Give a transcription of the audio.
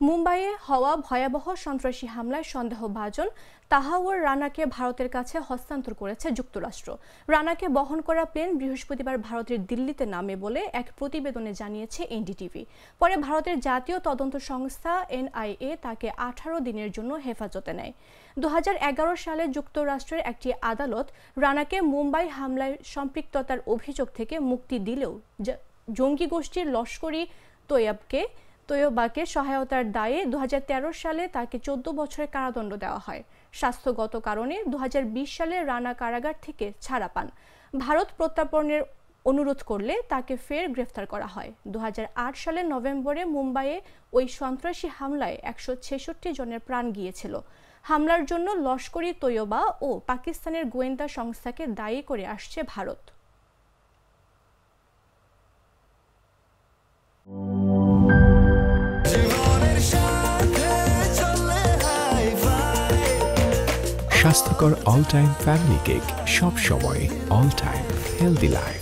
মুম্বাইয়ে হওয়া ভয়াবহ সন্ত্রাসী হামলায় সন্দেহভাজন তাহাওয়ার রানাকে ভারতের কাছে হস্তান্তর করেছে যুক্তরাষ্ট্র। রানাকে বহন করা প্লেন বৃহস্পতিবার ভারতের দিল্লিতে নামে বলে এক প্রতিবেদনে জানিয়েছে এনডিটিভি। পরে ভারতের জাতীয় তদন্ত সংস্থা এনআইএ তাকে 18 দিনের জন্য হেফাজতে নেয়। 2011 সালে যুক্তরাষ্ট্রের একটি আদালত রানাকে মুম্বাই হামলায় সম্পৃক্ততার অভিযোগ থেকে মুক্তি দিলেও জঙ্গি গোষ্ঠীর লস্করি তৈয়বাকে সহায়তার দায়ে 2013 সালে তাকে 14 বছরের কারাদণ্ড দেওয়া হয়। স্বাস্থ্যগত কারণে 2020 সালে রানা কারাগার থেকে ছাড়া পান। ভারত প্রত্যর্পণের অনুরোধ করলে তাকে ফের গ্রেফতার করা হয়। 2008 সালের নভেম্বরে মুম্বাইয়ে ওই সন্ত্রাসী হামলায় 166 জনের প্রাণ গিয়েছিল। হামলার জন্য লস্করি তৈয়বা ও পাকিস্তানের গোয়েন্দা সংস্থাকে দায়ী করে আসছে ভারত। স্বাস্থ্যকর অল টাইম ফ্যামিলি কেক, সব সময় অল টাইম হেলদি লাইফ।